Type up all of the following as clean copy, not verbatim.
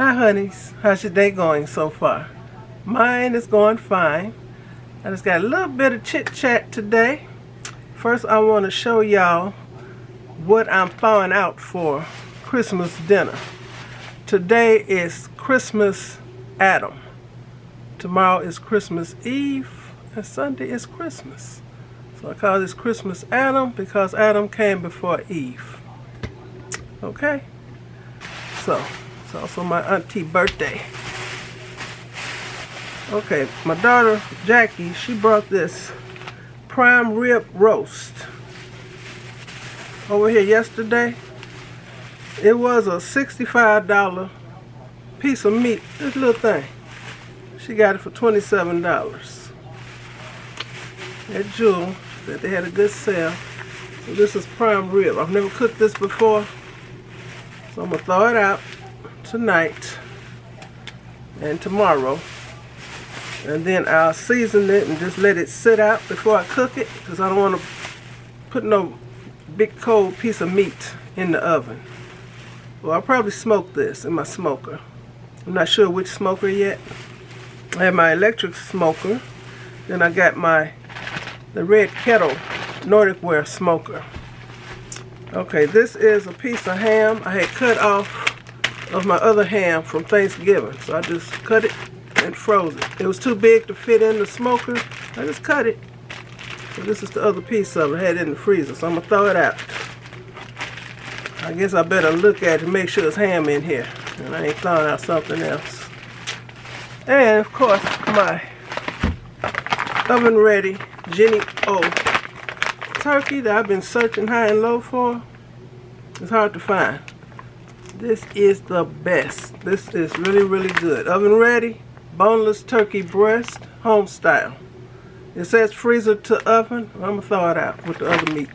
Hi honeys, how's your day going so far? Mine is going fine. I just got a little bit of chit chat today. First I want to show y'all what I'm thawing out for Christmas dinner. Today is Christmas Adam. Tomorrow is Christmas Eve and Sunday is Christmas. So I call this Christmas Adam because Adam came before Eve. Okay? So it's also my auntie birthday. Okay, my daughter Jackie, she brought this prime rib roast over here yesterday. It was a $65 piece of meat, this little thing. She got it for $27. At Jewel, said they had a good sale. So this is prime rib. I've never cooked this before, so I'm gonna thaw it out tonight and tomorrow, and then I'll season it and just let it sit out before I cook it, because I don't want to put no big cold piece of meat in the oven. Well, I'll probably smoke this in my smoker. I'm not sure which smoker yet. I have my electric smoker, then I got the Red Kettle Nordic Ware smoker. Okay, this is a piece of ham I had cut off of my other ham from Thanksgiving. So I just cut it and froze it. It was too big to fit in the smoker. I just cut it. So this is the other piece of it. I had it in the freezer, so I'm gonna throw it out. I guess I better look at it and make sure it's ham in here, and I ain't throwing out something else. And of course, my oven ready Jenny O turkey that I've been searching high and low for. It's hard to find. This is the best. This is really, really good. Oven ready, boneless turkey breast, home style. It says freezer to oven. I'm gonna throw it out with the other meat.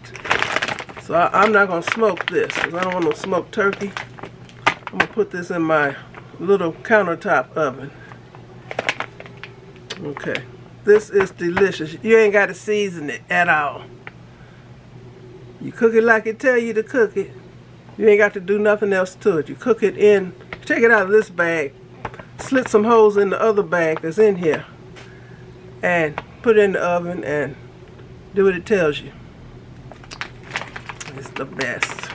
So I'm not gonna smoke this because I don't want no smoked turkey. I'm gonna put this in my little countertop oven. Okay, this is delicious. You ain't got to season it at all. You cook it like it tell you to cook it. You ain't got to do nothing else to it. You cook it in, take it out of this bag, slit some holes in the other bag that's in here, and put it in the oven and do what it tells you. It's the best.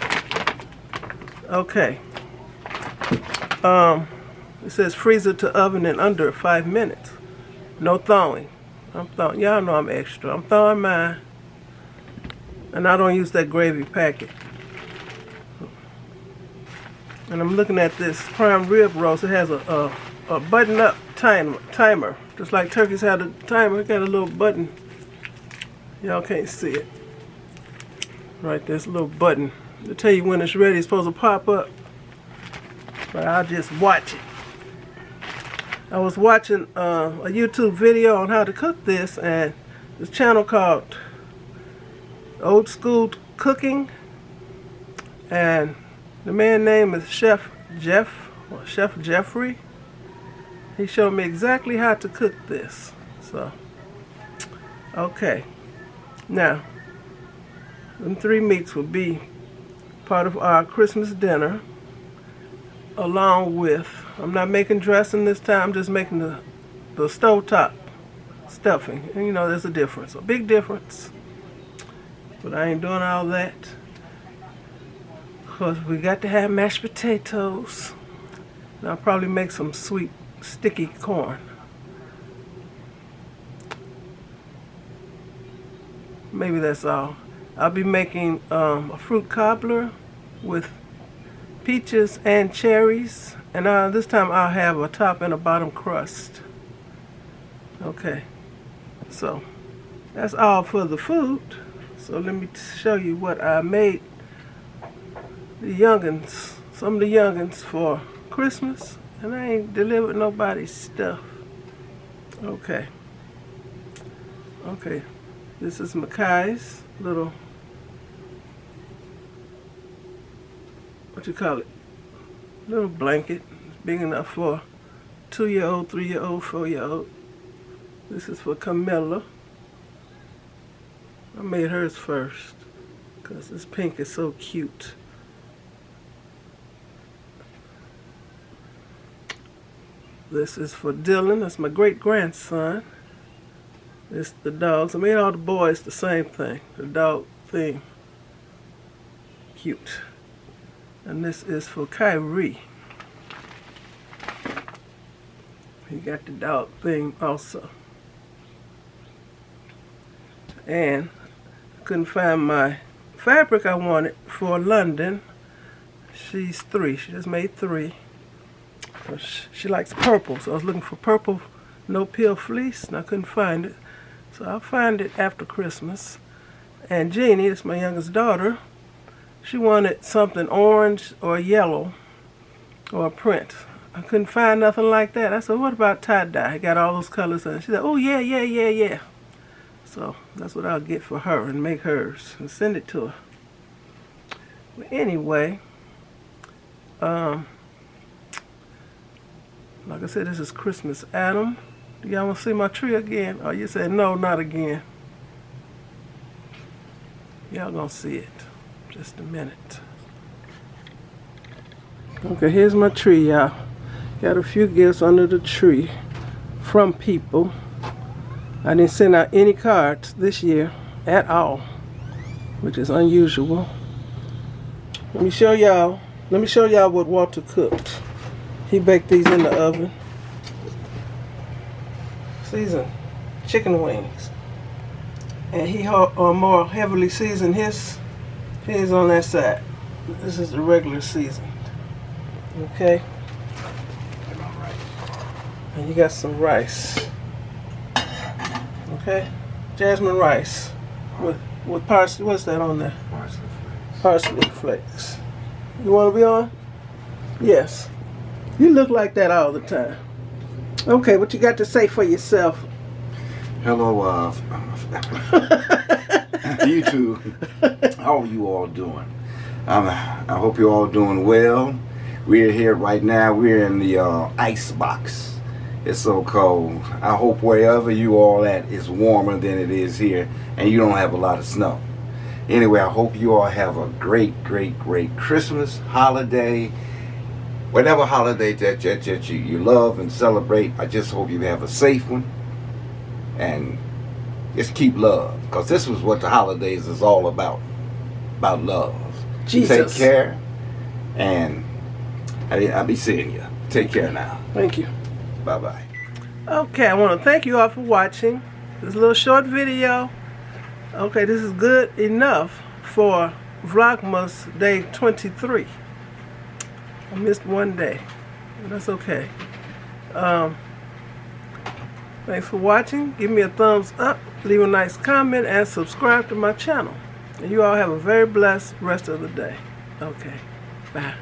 Okay. It says freezer to oven in under 5 minutes. No thawing. I'm thawing. Y'all know I'm extra. I'm thawing mine. And I don't use that gravy packet. And I'm looking at this prime rib roast. It has a button-up timer. Just like turkeys have a timer. It got a little button. Y'all can't see it. Right there's a little button to tell you when it's ready. It's supposed to pop up. But I'll just watch it. I was watching a YouTube video on how to cook this, and this channel called Old School Cooking, and the man's name is Chef Jeffrey. He showed me exactly how to cook this. So, okay. Now, them 3 meats will be part of our Christmas dinner, along with, I'm not making dressing this time, I'm just making the stovetop stuffing. And you know there's a difference, a big difference. But I ain't doing all that, because we got to have mashed potatoes. And I'll probably make some sweet sticky corn. Maybe that's all. I'll be making a fruit cobbler with peaches and cherries, and this time I'll have a top and a bottom crust. Okay, so that's all for the food. So let me show you what I made the youngins, some of the youngins for Christmas, and I ain't delivered nobody's stuff. Okay, this is Makai's little, what you call it, little blanket. It's big enough for 2-year-old, 3-year-old, 4-year-old. This is for Camilla. I made hers first because this pink is so cute. This is for Dylan. That's my great-grandson. It's the dogs. I made all the boys the same thing. The dog theme. Cute. And this is for Kyrie. He got the dog thing also. And I couldn't find my fabric I wanted for London. She's 3. She just made 3. So she likes purple. So I was looking for purple no-pill fleece, and I couldn't find it. So I'll find it after Christmas. And Jeannie, that's my youngest daughter, she wanted something orange or yellow or a print. I couldn't find nothing like that. I said, what about tie-dye? I got all those colors in it. She said, oh, yeah. So that's what I'll get for her and make hers and send it to her. But anyway, like I said, this is Christmas Adam. Do y'all want to see my tree again? Oh, you said no, not again. Y'all gonna see it. Just a minute. Okay, here's my tree, y'all. Got a few gifts under the tree from people. I didn't send out any cards this year at all, which is unusual. Let me show y'all what Walter cooked. He baked these in the oven. Seasoned chicken wings. And he more heavily seasoned his on that side. This is the regular seasoned. Okay? And you got some rice. Okay? Jasmine rice with parsley. What's that on there? Parsley flakes. You want to be on? Yes. You look like that all the time. Okay, what you got to say for yourself? Hello, YouTube. How are you all doing? I hope you're all doing well. We're here right now. We're in the ice box. It's so cold. I hope wherever you all at is warmer than it is here, and you don't have a lot of snow. Anyway, I hope you all have a great Christmas holiday. Whatever holiday that you love and celebrate, I just hope you have a safe one. And just keep love, because this was what the holidays is all about love. Jesus. Take care, and I'll be seeing you. Take care now. Thank you. Bye-bye. Okay, I want to thank you all for watching this little short video. Okay, this is good enough for Vlogmas Day 23. I missed one day, but that's okay. Thanks for watching. Give me a thumbs up, leave a nice comment, and subscribe to my channel. And you all have a very blessed rest of the day. Okay, bye.